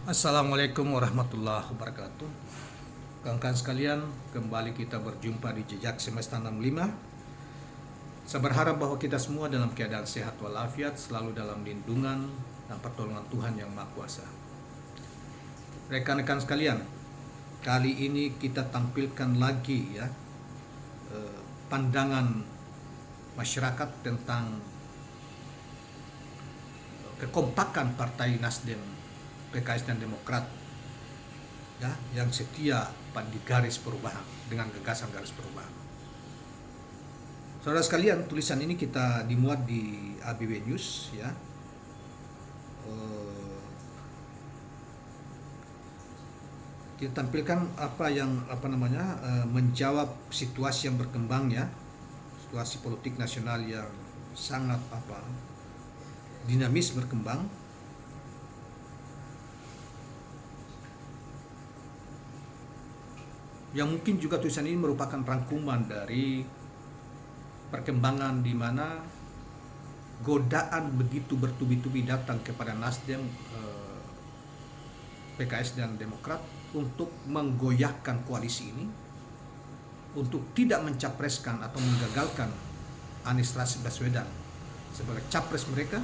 Assalamualaikum warahmatullahi wabarakatuh. Kawan-kawan sekalian, kembali kita berjumpa di Jejak Semesta 65. Saya berharap bahwa kita semua dalam keadaan sehat walafiat, selalu dalam lindungan dan pertolongan Tuhan Yang Maha Kuasa. Rekan-rekan sekalian, kali ini kita tampilkan lagi pandangan masyarakat tentang kekompakan Partai Nasdem, PKS dan Demokrat yang setia di garis perubahan dengan gagasan garis perubahan. Saudara sekalian, tulisan ini kita dimuat di ABW News kita tampilkan menjawab situasi yang berkembang, situasi politik nasional yang sangat dinamis berkembang. Yang mungkin juga tulisan ini merupakan rangkuman dari perkembangan di mana godaan begitu bertubi-tubi datang kepada Nasdem, PKS dan Demokrat untuk menggoyahkan koalisi ini, untuk tidak mencapreskan atau menggagalkan Anies Rashid Baswedan sebagai capres mereka.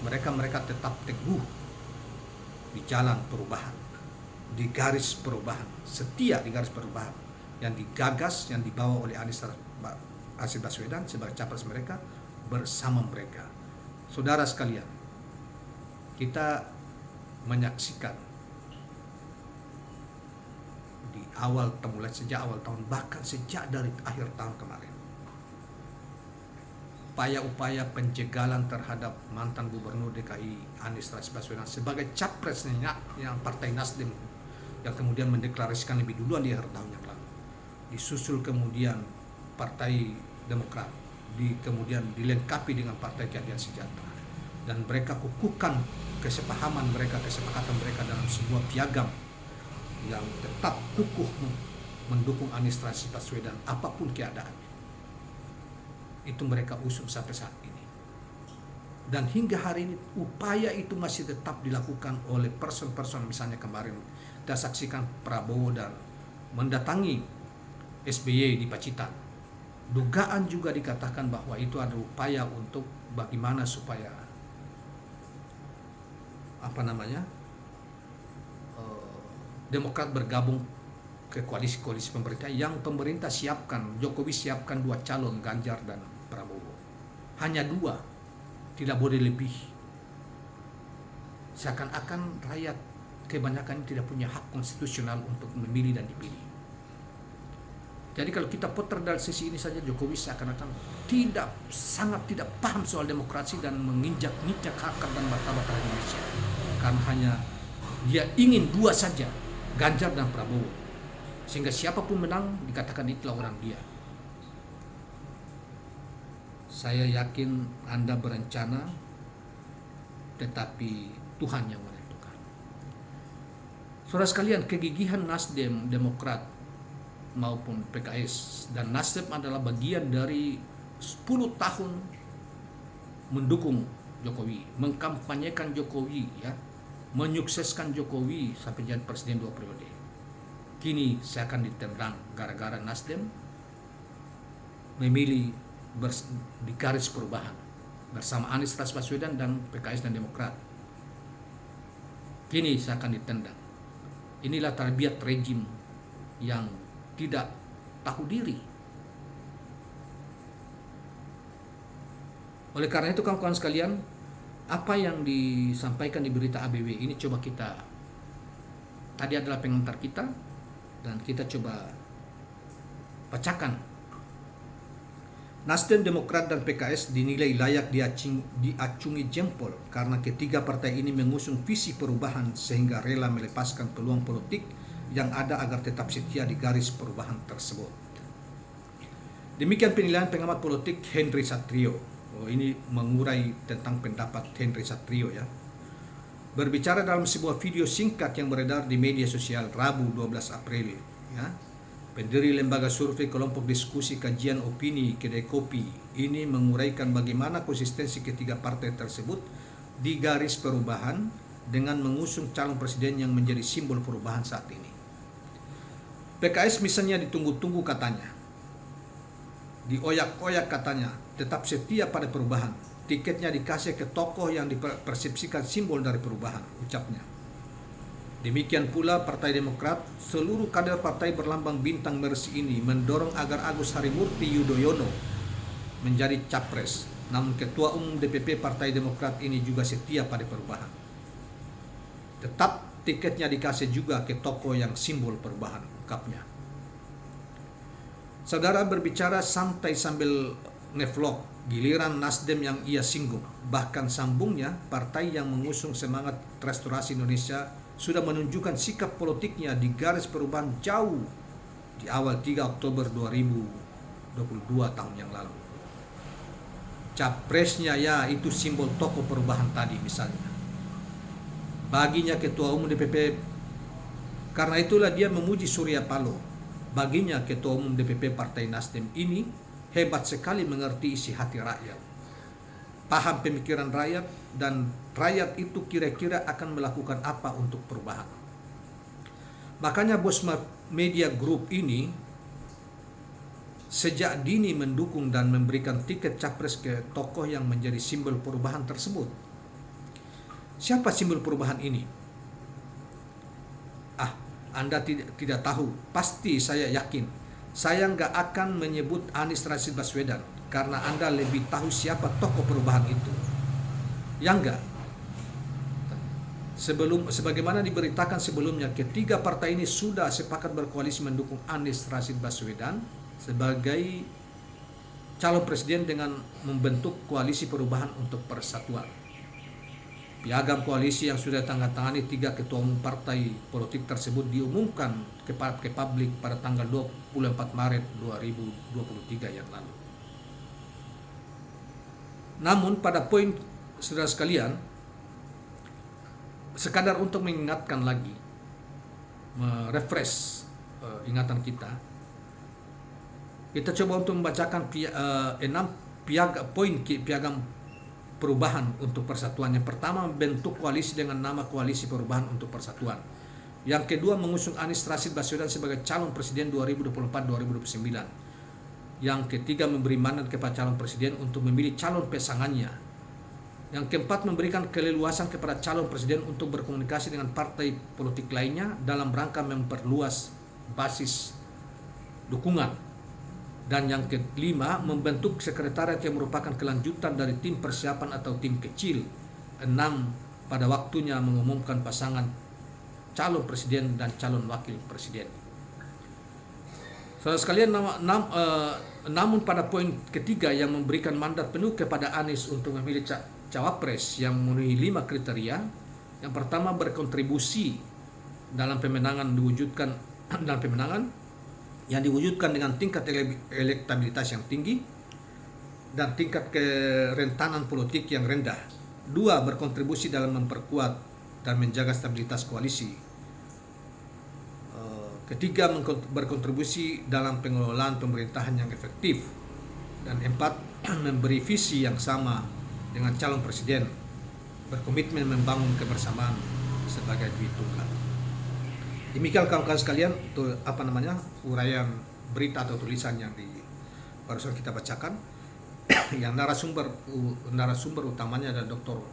Mereka tetap teguh di jalan perubahan, di garis perubahan, setia di garis perubahan yang digagas, yang dibawa oleh Anies Rashid Baswedan sebagai capres mereka bersama mereka. Saudara sekalian, kita menyaksikan di sejak awal tahun, bahkan sejak dari akhir tahun kemarin, upaya-upaya penjegalan terhadap mantan Gubernur DKI Anies Rashid Baswedan sebagai capresnya yang Partai Nasdem, yang kemudian mendeklarasikan lebih duluan di akhir tahun yang lalu. Disusul kemudian Partai Demokrat, kemudian dilengkapi dengan Partai Keadilan Sejahtera, dan mereka kukuhkan kesepakatan mereka dalam sebuah piagam yang tetap kukuh mendukung Anies Rashid Baswedan apapun keadaannya. Itu mereka usung sampai saat ini, dan hingga hari ini upaya itu masih tetap dilakukan oleh person-person. Misalnya kemarin kita saksikan Prabowo dan mendatangi SBY di Pacitan. Dugaan juga dikatakan bahwa itu ada upaya untuk bagaimana supaya Demokrat bergabung ke koalisi pemerintah yang pemerintah siapkan. Jokowi siapkan 2 calon, Ganjar dan Prabowo. Hanya 2, tidak boleh lebih. Seakan-akan rakyat kebanyakan tidak punya hak konstitusional untuk memilih dan dipilih. Jadi kalau kita putar dari sisi ini saja, Jokowi seakan-akan sangat tidak paham soal demokrasi dan menginjak-injak harkat dan martabat Indonesia. Karena hanya dia ingin 2 saja, Ganjar dan Prabowo, sehingga siapapun menang dikatakan itulah orang dia. Saya yakin Anda berencana, tetapi Tuhan yang menentukan. Saudara sekalian, kegigihan Nasdem, Demokrat maupun PKS dan Nasdem adalah bagian dari 10 tahun mendukung Jokowi, mengkampanyekan Jokowi, menyukseskan Jokowi sampai jadi presiden 2 periode. Kini saya akan ditendang gara-gara Nasdem memilih di garis perubahan bersama Anies Rashid Baswedan dan PKS dan Demokrat. Kini saya akan ditendang. Inilah terbiat rejim yang tidak tahu diri. Oleh karena itu, kawan-kawan sekalian, apa yang disampaikan di berita ABW ini coba kita, tadi adalah pengantar kita, dan kita coba bacakan. Nasdem, Demokrat, dan PKS dinilai layak diacungi jempol karena ketiga partai ini mengusung visi perubahan sehingga rela melepaskan peluang politik yang ada agar tetap setia di garis perubahan tersebut. Demikian penilaian pengamat politik Henry Satrio. Ini mengurai tentang pendapat Henry Satrio berbicara dalam sebuah video singkat yang beredar di media sosial Rabu 12 April. Pendiri lembaga survei kelompok diskusi kajian opini Kedai Kopi ini menguraikan bagaimana konsistensi ketiga partai tersebut di garis perubahan dengan mengusung calon presiden yang menjadi simbol perubahan saat ini. PKS misalnya ditunggu-tunggu katanya, dioyak-oyak katanya, tetap setia pada perubahan. Tiketnya dikasih ke tokoh yang dipersepsikan simbol dari perubahan, ucapnya. Demikian pula Partai Demokrat, seluruh kader partai berlambang bintang mersi ini mendorong agar Agus Harimurti Yudhoyono menjadi capres. Namun Ketua Umum DPP Partai Demokrat ini juga setia pada perubahan. Tetap tiketnya dikasih juga ke tokoh yang simbol perubahan, ungkapnya. Saudara berbicara santai sambil ngevlog, giliran Nasdem yang ia singgung. Bahkan sambungnya, partai yang mengusung semangat restorasi Indonesia sudah menunjukkan sikap politiknya di garis perubahan jauh di awal 3 Oktober 2022 tahun yang lalu. Capresnya ya itu simbol tokoh perubahan tadi misalnya. Baginya Ketua Umum DPP, karena itulah dia memuji Surya Paloh. Baginya Ketua Umum DPP Partai Nasdem ini hebat sekali mengerti isi hati rakyat. Paham pemikiran rakyat, dan rakyat itu kira-kira akan melakukan apa untuk perubahan. Makanya bos media group ini sejak dini mendukung dan memberikan tiket capres ke tokoh yang menjadi simbol perubahan tersebut. Siapa simbol perubahan ini? Anda tidak tahu, pasti saya yakin. Saya nggak akan menyebut Anies Rashid Baswedan, karena Anda lebih tahu siapa tokoh perubahan itu. Ya enggak? Sebagaimana diberitakan sebelumnya, ketiga partai ini sudah sepakat berkoalisi mendukung Anies Rashid Baswedan sebagai calon presiden dengan membentuk koalisi perubahan untuk persatuan. Piagam koalisi yang sudah tandatangani 3 ketua umum partai politik tersebut diumumkan ke publik pada tanggal 24 Maret 2023 yang lalu. Namun pada poin saudara sekalian, sekadar untuk mengingatkan lagi, merefresh ingatan kita coba untuk membacakan 6 poin piagam perubahan untuk persatuan. Yang pertama, membentuk koalisi dengan nama Koalisi Perubahan untuk Persatuan. Yang kedua, mengusung Anies Rashid Baswedan sebagai calon presiden 2024-2029. Yang ketiga, memberi mandat kepada calon presiden untuk memilih calon pasangannya. Yang keempat, memberikan keleluasan kepada calon presiden untuk berkomunikasi dengan partai politik lainnya dalam rangka memperluas basis dukungan. Dan yang kelima, membentuk sekretariat yang merupakan kelanjutan dari tim persiapan atau tim kecil. 6, pada waktunya mengumumkan pasangan calon presiden dan calon wakil presiden. Saudara sekalian, namun pada poin ketiga yang memberikan mandat penuh kepada Anies untuk memilih cawapres yang memenuhi 5 kriteria. Yang pertama, berkontribusi dalam pemenangan yang diwujudkan dengan tingkat elektabilitas yang tinggi dan tingkat kerentanan politik yang rendah. 2, berkontribusi dalam memperkuat dan menjaga stabilitas koalisi. Ketiga, berkontribusi dalam pengelolaan pemerintahan yang efektif. Dan 4, memberi visi yang sama dengan calon presiden, berkomitmen membangun kebersamaan sebagai duit tunggal. Demikian kawan-kawan sekalian, uraian berita atau tulisan yang barusan kita bacakan. Yang narasumber utamanya adalah Dr.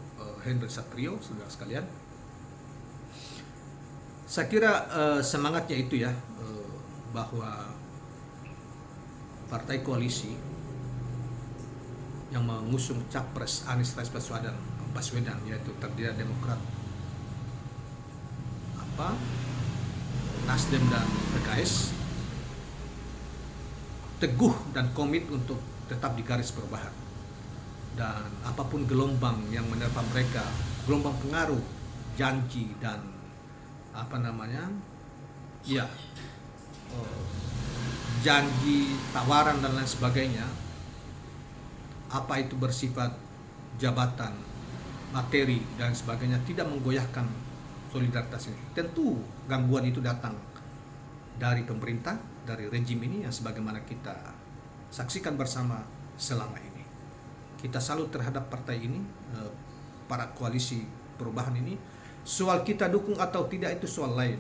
Henry Satrio, saudara sekalian. Saya kira semangatnya itu ya, bahwa partai koalisi yang mengusung capres Anies Rashid Baswedan, yaitu terdiri Demokrat, Nasdem dan PKS, teguh dan komit untuk tetap di garis perubahan. Dan apapun gelombang yang menerpa mereka, gelombang pengaruh, janji dan janji, tawaran dan lain sebagainya, apa itu bersifat jabatan, materi dan sebagainya, tidak menggoyahkan solidaritas ini. Tentu gangguan itu datang dari pemerintah, dari rejim ini yang sebagaimana kita saksikan bersama selama ini. Kita salut terhadap partai ini, para koalisi perubahan ini, Soal kita dukung atau tidak itu soal lain,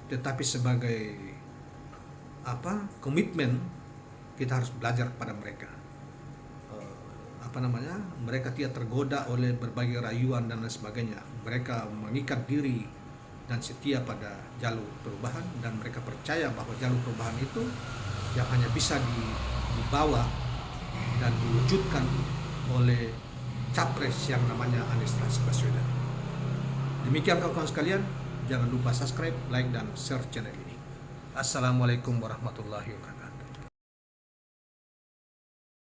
tetapi sebagai komitmen kita harus belajar kepada mereka. Mereka tidak tergoda oleh berbagai rayuan dan lain sebagainya. Mereka mengikat diri dan setia pada jalur perubahan, dan mereka percaya bahwa jalur perubahan itu yang hanya bisa dibawa dan diwujudkan oleh capres yang namanya Anies Baswedan. Demikian kawan-kawan sekalian, jangan lupa subscribe, like, dan share channel ini. Assalamualaikum warahmatullahi wabarakatuh.